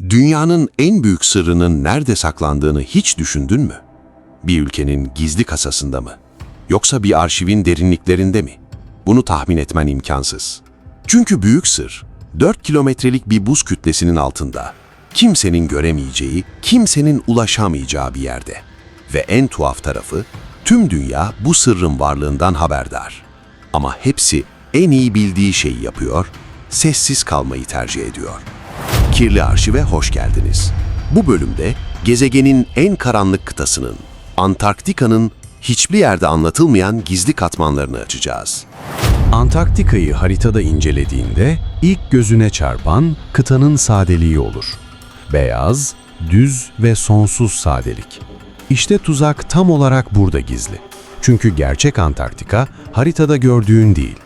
Dünyanın en büyük sırrının nerede saklandığını hiç düşündün mü? Bir ülkenin gizli kasasında mı? Yoksa bir arşivin derinliklerinde mi? Bunu tahmin etmen imkansız. Çünkü büyük sır, 4 kilometrelik bir buz kütlesinin altında, kimsenin göremeyeceği, kimsenin ulaşamayacağı bir yerde. Ve en tuhaf tarafı, tüm dünya bu sırrın varlığından haberdar. Ama hepsi en iyi bildiği şeyi yapıyor, sessiz kalmayı tercih ediyor. Kirli Arşiv'e hoş geldiniz. Bu bölümde gezegenin en karanlık kıtasının, Antarktika'nın hiçbir yerde anlatılmayan gizli katmanlarını açacağız. Antarktika'yı haritada incelediğinde ilk gözüne çarpan kıtanın sadeliği olur. Beyaz, düz ve sonsuz sadelik. İşte tuzak tam olarak burada gizli. Çünkü gerçek Antarktika haritada gördüğün değil.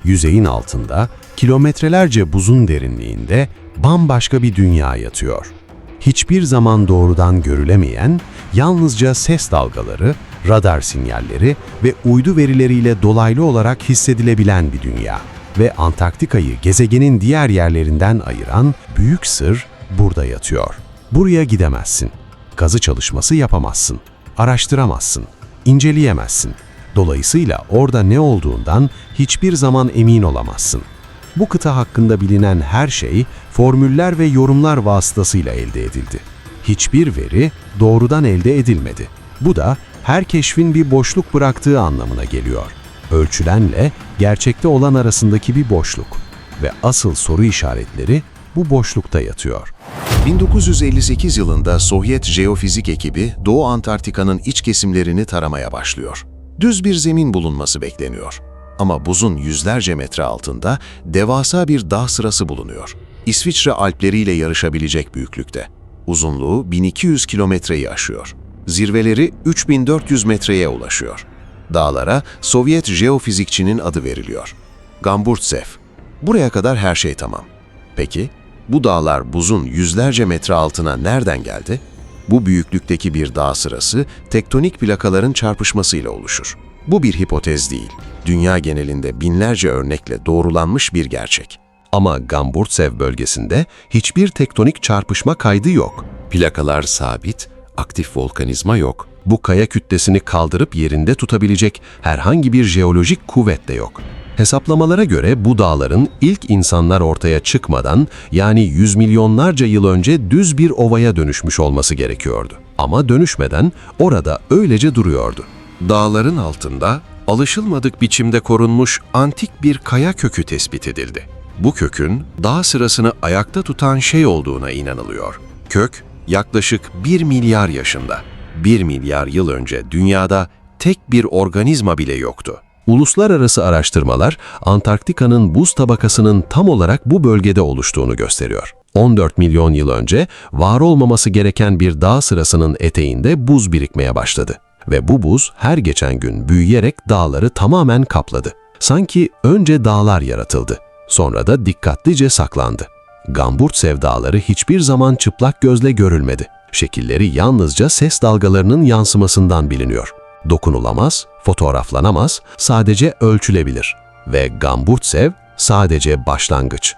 Yüzeyin altında, kilometrelerce buzun derinliğinde bambaşka bir dünya yatıyor. Hiçbir zaman doğrudan görülemeyen, yalnızca ses dalgaları, radar sinyalleri ve uydu verileriyle dolaylı olarak hissedilebilen bir dünya. Ve Antarktika'yı gezegenin diğer yerlerinden ayıran büyük sır burada yatıyor. Buraya gidemezsin. Kazı çalışması yapamazsın. Araştıramazsın. İnceleyemezsin. Dolayısıyla orada ne olduğundan hiçbir zaman emin olamazsın. Bu kıta hakkında bilinen her şey formüller ve yorumlar vasıtasıyla elde edildi. Hiçbir veri doğrudan elde edilmedi. Bu da her keşfin bir boşluk bıraktığı anlamına geliyor. Ölçülenle gerçekte olan arasındaki bir boşluk ve asıl soru işaretleri bu boşlukta yatıyor. 1958 yılında Sovyet jeofizik ekibi Doğu Antarktika'nın iç kesimlerini taramaya başlıyor. Düz bir zemin bulunması bekleniyor. Ama buzun yüzlerce metre altında devasa bir dağ sırası bulunuyor. İsviçre Alpleriyle yarışabilecek büyüklükte. Uzunluğu 1200 kilometreyi aşıyor. Zirveleri 3400 metreye ulaşıyor. Dağlara Sovyet jeofizikçinin adı veriliyor. Gamburtsev. Buraya kadar her şey tamam. Peki, bu dağlar buzun yüzlerce metre altına nereden geldi? Bu büyüklükteki bir dağ sırası tektonik plakaların çarpışmasıyla oluşur. Bu bir hipotez değil. Dünya genelinde binlerce örnekle doğrulanmış bir gerçek. Ama Gamburtsev bölgesinde hiçbir tektonik çarpışma kaydı yok. Plakalar sabit, aktif volkanizma yok. Bu kaya kütlesini kaldırıp yerinde tutabilecek herhangi bir jeolojik kuvvet de yok. Hesaplamalara göre bu dağların ilk insanlar ortaya çıkmadan, yani yüz milyonlarca yıl önce düz bir ovaya dönüşmüş olması gerekiyordu. Ama dönüşmeden orada öylece duruyordu. Dağların altında alışılmadık biçimde korunmuş antik bir kaya kökü tespit edildi. Bu kökün dağ sırasını ayakta tutan şey olduğuna inanılıyor. Kök yaklaşık 1 milyar yaşında. 1 milyar yıl önce dünyada tek bir organizma bile yoktu. Uluslararası araştırmalar Antarktika'nın buz tabakasının tam olarak bu bölgede oluştuğunu gösteriyor. 14 milyon yıl önce var olmaması gereken bir dağ sırasının eteğinde buz birikmeye başladı. Ve bu buz her geçen gün büyüyerek dağları tamamen kapladı. Sanki önce dağlar yaratıldı, sonra da dikkatlice saklandı. Gamburtsev dağları hiçbir zaman çıplak gözle görülmedi. Şekilleri yalnızca ses dalgalarının yansımasından biliniyor. Dokunulamaz, fotoğraflanamaz, sadece ölçülebilir. Ve Gamburtsev sadece başlangıç.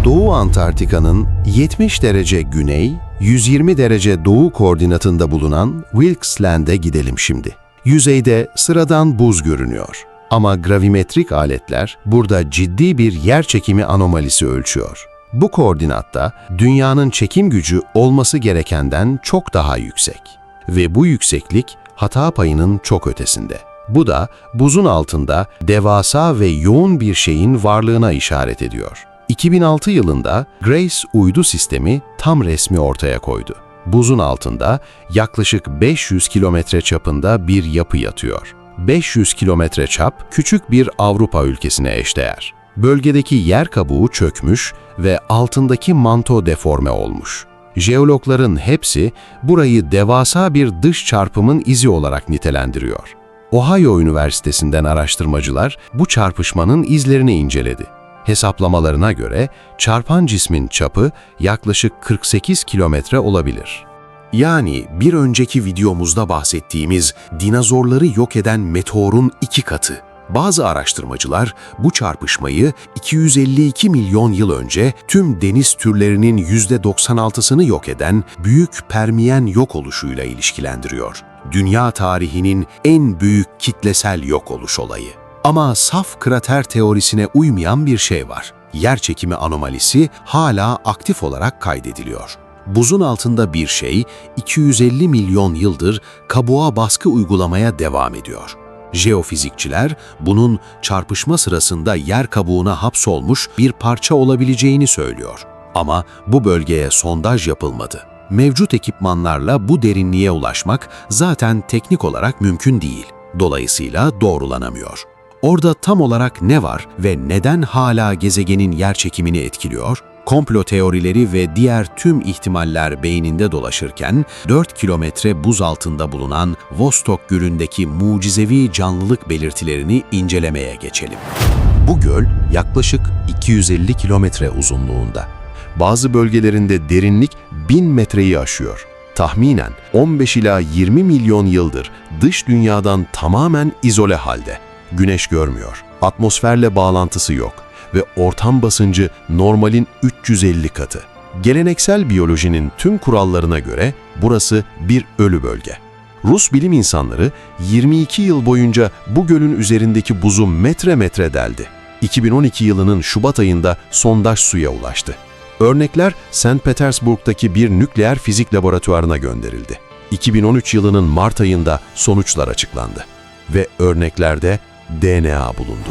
Doğu Antarktika'nın 70 derece güney, 120 derece doğu koordinatında bulunan Wilkes Land'e gidelim şimdi. Yüzeyde sıradan buz görünüyor. Ama gravimetrik aletler burada ciddi bir yerçekimi anomalisi ölçüyor. Bu koordinatta dünyanın çekim gücü olması gerekenden çok daha yüksek. Ve bu yükseklik hata payının çok ötesinde. Bu da buzun altında devasa ve yoğun bir şeyin varlığına işaret ediyor. 2006 yılında GRACE uydu sistemi tam resmi ortaya koydu. Buzun altında yaklaşık 500 kilometre çapında bir yapı yatıyor. 500 kilometre çap küçük bir Avrupa ülkesine eşdeğer. Bölgedeki yer kabuğu çökmüş ve altındaki manto deforme olmuş. Jeologların hepsi burayı devasa bir dış çarpımın izi olarak nitelendiriyor. Ohio Üniversitesi'nden araştırmacılar bu çarpışmanın izlerini inceledi. Hesaplamalarına göre çarpan cismin çapı yaklaşık 48 kilometre olabilir. Yani bir önceki videomuzda bahsettiğimiz dinozorları yok eden meteorun 2 katı. Bazı araştırmacılar bu çarpışmayı 252 milyon yıl önce tüm deniz türlerinin %96'sını yok eden Büyük Permiyen yok oluşuyla ilişkilendiriyor. Dünya tarihinin en büyük kitlesel yok oluş olayı. Ama saf krater teorisine uymayan bir şey var. Yerçekimi anomalisi hala aktif olarak kaydediliyor. Buzun altında bir şey 250 milyon yıldır kabuğa baskı uygulamaya devam ediyor. Jeofizikçiler bunun çarpışma sırasında yer kabuğuna hapsolmuş bir parça olabileceğini söylüyor. Ama bu bölgeye sondaj yapılmadı. Mevcut ekipmanlarla bu derinliğe ulaşmak zaten teknik olarak mümkün değil. Dolayısıyla doğrulanamıyor. Orada tam olarak ne var ve neden hala gezegenin yerçekimini etkiliyor? Komplo teorileri ve diğer tüm ihtimaller beyninde dolaşırken 4 kilometre buz altında bulunan Vostok Gölü'ndeki mucizevi canlılık belirtilerini incelemeye geçelim. Bu göl yaklaşık 250 kilometre uzunluğunda. Bazı bölgelerinde derinlik 1000 metreyi aşıyor. Tahminen 15 ila 20 milyon yıldır dış dünyadan tamamen izole halde. Güneş görmüyor, atmosferle bağlantısı yok ve ortam basıncı normalin 350 katı. Geleneksel biyolojinin tüm kurallarına göre burası bir ölü bölge. Rus bilim insanları 22 yıl boyunca bu gölün üzerindeki buzu metre metre deldi. 2012 yılının Şubat ayında sondaj suya ulaştı. Örnekler St. Petersburg'daki bir nükleer fizik laboratuvarına gönderildi. 2013 yılının Mart ayında sonuçlar açıklandı ve örneklerde DNA bulundu.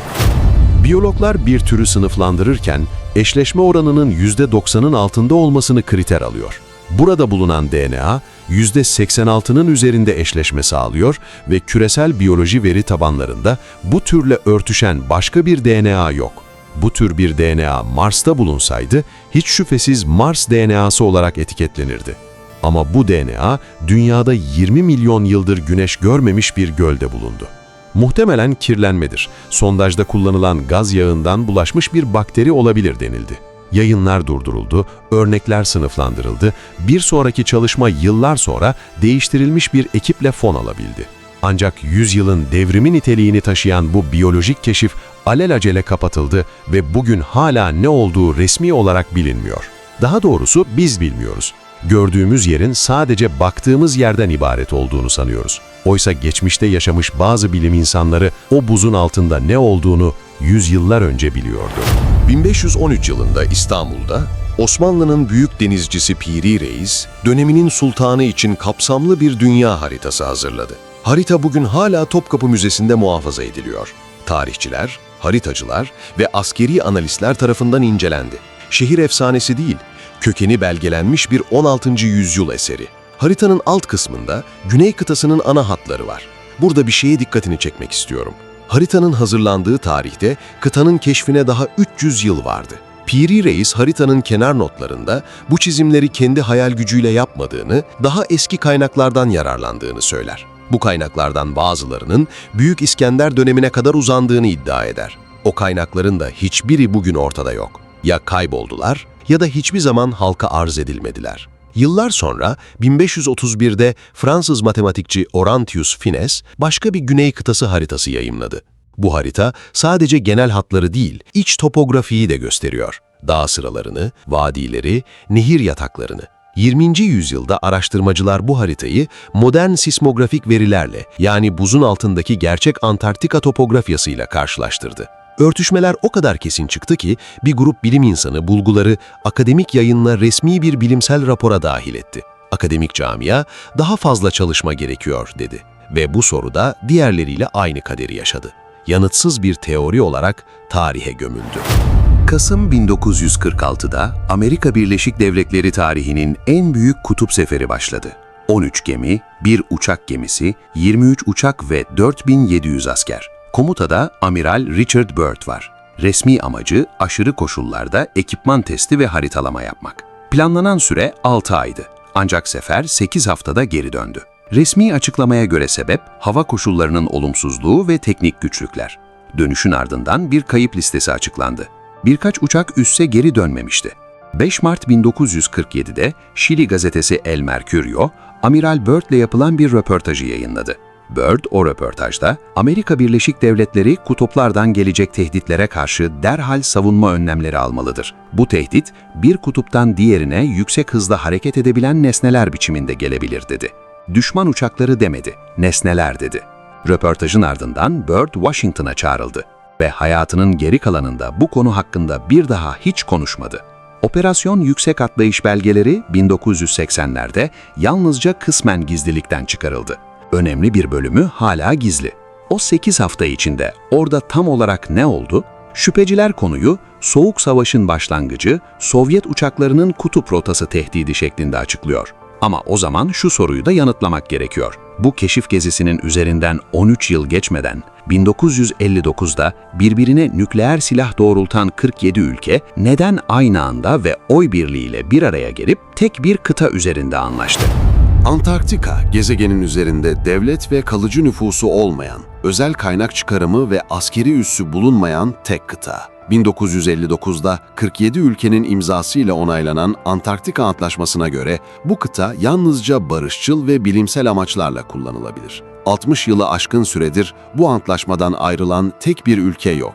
Biyologlar bir türü sınıflandırırken eşleşme oranının %90'ın altında olmasını kriter alıyor. Burada bulunan DNA %86'nın üzerinde eşleşme sağlıyor ve küresel biyoloji veri tabanlarında bu türle örtüşen başka bir DNA yok. Bu tür bir DNA Mars'ta bulunsaydı hiç şüphesiz Mars DNA'sı olarak etiketlenirdi. Ama bu DNA dünyada 20 milyon yıldır güneş görmemiş bir gölde bulundu. Muhtemelen kirlenmedir. Sondajda kullanılan gaz yağından bulaşmış bir bakteri olabilir denildi. Yayınlar durduruldu, örnekler sınıflandırıldı. Bir sonraki çalışma yıllar sonra değiştirilmiş bir ekiple fon alabildi. Ancak 100 yılın devrimi niteliğini taşıyan bu biyolojik keşif alelacele kapatıldı ve bugün hala ne olduğu resmi olarak bilinmiyor. Daha doğrusu biz bilmiyoruz. Gördüğümüz yerin sadece baktığımız yerden ibaret olduğunu sanıyoruz. Oysa geçmişte yaşamış bazı bilim insanları o buzun altında ne olduğunu yüzyıllar önce biliyordu. 1513 yılında İstanbul'da Osmanlı'nın büyük denizcisi Piri Reis, döneminin sultanı için kapsamlı bir dünya haritası hazırladı. Harita bugün hala Topkapı Müzesi'nde muhafaza ediliyor. Tarihçiler, haritacılar ve askeri analistler tarafından incelendi. Şehir efsanesi değil, kökeni belgelenmiş bir 16. yüzyıl eseri. Haritanın alt kısmında Güney kıtasının ana hatları var. Burada bir şeye dikkatini çekmek istiyorum. Haritanın hazırlandığı tarihte kıtanın keşfine daha 300 yıl vardı. Piri Reis haritanın kenar notlarında bu çizimleri kendi hayal gücüyle yapmadığını, daha eski kaynaklardan yararlandığını söyler. Bu kaynaklardan bazılarının Büyük İskender dönemine kadar uzandığını iddia eder. O kaynakların da hiçbiri bugün ortada yok. Ya kayboldular ya da hiçbir zaman halka arz edilmediler. Yıllar sonra 1531'de Fransız matematikçi Orontius Fines başka bir güney kıtası haritası yayımladı. Bu harita sadece genel hatları değil, iç topografiyi de gösteriyor. Dağ sıralarını, vadileri, nehir yataklarını. 20. yüzyılda araştırmacılar bu haritayı modern sismografik verilerle, yani buzun altındaki gerçek Antarktika topografyasıyla karşılaştırdı. Örtüşmeler o kadar kesin çıktı ki bir grup bilim insanı bulguları akademik yayınla resmi bir bilimsel rapora dahil etti. Akademik camia daha fazla çalışma gerekiyor dedi ve bu soruda diğerleriyle aynı kaderi yaşadı. Yanıtsız bir teori olarak tarihe gömüldü. Kasım 1946'da Amerika Birleşik Devletleri tarihinin en büyük kutup seferi başladı. 13 gemi, 1 uçak gemisi, 23 uçak ve 4700 asker. Komutada Amiral Richard Byrd var. Resmi amacı aşırı koşullarda ekipman testi ve haritalama yapmak. Planlanan süre 6 aydı. Ancak sefer 8 haftada geri döndü. Resmi açıklamaya göre sebep hava koşullarının olumsuzluğu ve teknik güçlükler. Dönüşün ardından bir kayıp listesi açıklandı. Birkaç uçak üsse geri dönmemişti. 5 Mart 1947'de Şili gazetesi El Mercurio, Amiral Byrd'le yapılan bir röportajı yayınladı. Byrd o röportajda, Amerika Birleşik Devletleri kutuplardan gelecek tehditlere karşı derhal savunma önlemleri almalıdır. Bu tehdit, bir kutuptan diğerine yüksek hızla hareket edebilen nesneler biçiminde gelebilir dedi. Düşman uçakları demedi, nesneler dedi. Röportajın ardından Byrd Washington'a çağrıldı ve hayatının geri kalanında bu konu hakkında bir daha hiç konuşmadı. Operasyon Yüksek Atlayış belgeleri 1980'lerde yalnızca kısmen gizlilikten çıkarıldı. Önemli bir bölümü hala gizli. O 8 hafta içinde orada tam olarak ne oldu? Şüpheciler konuyu Soğuk Savaş'ın başlangıcı, Sovyet uçaklarının kutup rotası tehdidi şeklinde açıklıyor. Ama o zaman şu soruyu da yanıtlamak gerekiyor. Bu keşif gezisinin üzerinden 13 yıl geçmeden 1959'da birbirine nükleer silah doğrultan 47 ülke neden aynı anda ve oy birliğiyle bir araya gelip tek bir kıta üzerinde anlaştı? Antarktika, gezegenin üzerinde devlet ve kalıcı nüfusu olmayan, özel kaynak çıkarımı ve askeri üssü bulunmayan tek kıta. 1959'da 47 ülkenin imzasıyla onaylanan Antarktika Antlaşması'na göre bu kıta yalnızca barışçıl ve bilimsel amaçlarla kullanılabilir. 60 yılı aşkın süredir bu antlaşmadan ayrılan tek bir ülke yok.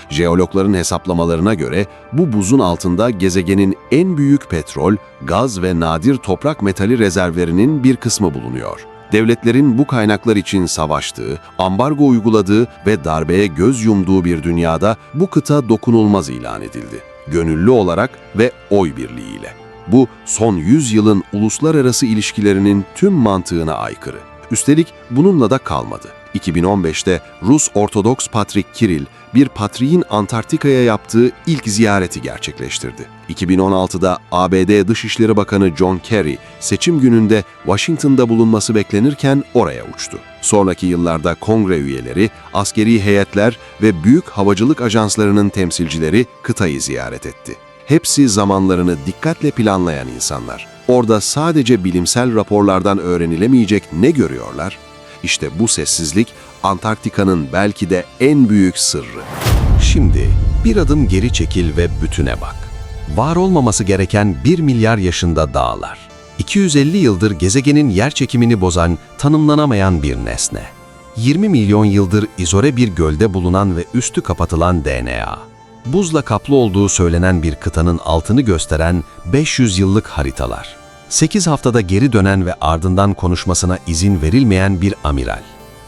Jeologların hesaplamalarına göre bu buzun altında gezegenin en büyük petrol, gaz ve nadir toprak metali rezervlerinin bir kısmı bulunuyor. Devletlerin bu kaynaklar için savaştığı, ambargo uyguladığı ve darbeye göz yumduğu bir dünyada bu kıta dokunulmaz ilan edildi. Gönüllü olarak ve oy birliğiyle. Bu son 100 yılın uluslararası ilişkilerinin tüm mantığına aykırı. Üstelik bununla da kalmadı. 2015'te Rus Ortodoks Patrik Kiril, bir patriğin Antarktika'ya yaptığı ilk ziyareti gerçekleştirdi. 2016'da ABD Dışişleri Bakanı John Kerry, seçim gününde Washington'da bulunması beklenirken oraya uçtu. Sonraki yıllarda kongre üyeleri, askeri heyetler ve büyük havacılık ajanslarının temsilcileri kıtayı ziyaret etti. Hepsi zamanlarını dikkatle planlayan insanlar. Orada sadece bilimsel raporlardan öğrenilemeyecek ne görüyorlar? İşte bu sessizlik Antarktika'nın belki de en büyük sırrı. Şimdi bir adım geri çekil ve bütüne bak. Var olmaması gereken 1 milyar yaşında dağlar. 250 yıldır gezegenin yerçekimini bozan, tanımlanamayan bir nesne. 20 milyon yıldır izole bir gölde bulunan ve üstü kapatılan DNA. Buzla kaplı olduğu söylenen bir kıtanın altını gösteren 500 yıllık haritalar. 8 haftada geri dönen ve ardından konuşmasına izin verilmeyen bir amiral.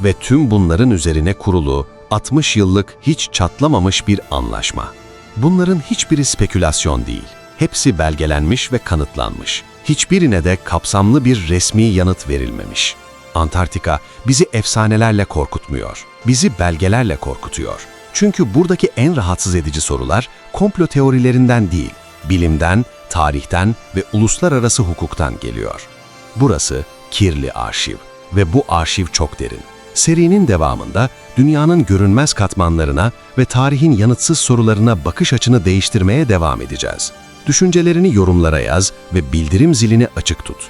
Ve tüm bunların üzerine kurulu, 60 yıllık hiç çatlamamış bir anlaşma. Bunların hiçbiri spekülasyon değil. Hepsi belgelenmiş ve kanıtlanmış. Hiçbirine de kapsamlı bir resmi yanıt verilmemiş. Antarktika bizi efsanelerle korkutmuyor. Bizi belgelerle korkutuyor. Çünkü buradaki en rahatsız edici sorular komplo teorilerinden değil, bilimden, tarihten ve uluslararası hukuktan geliyor. Burası kirli arşiv ve bu arşiv çok derin. Serinin devamında dünyanın görünmez katmanlarına ve tarihin yanıtsız sorularına bakış açını değiştirmeye devam edeceğiz. Düşüncelerini yorumlara yaz ve bildirim zilini açık tut.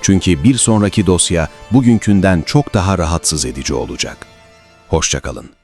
Çünkü bir sonraki dosya bugünkünden çok daha rahatsız edici olacak. Hoşça kalın.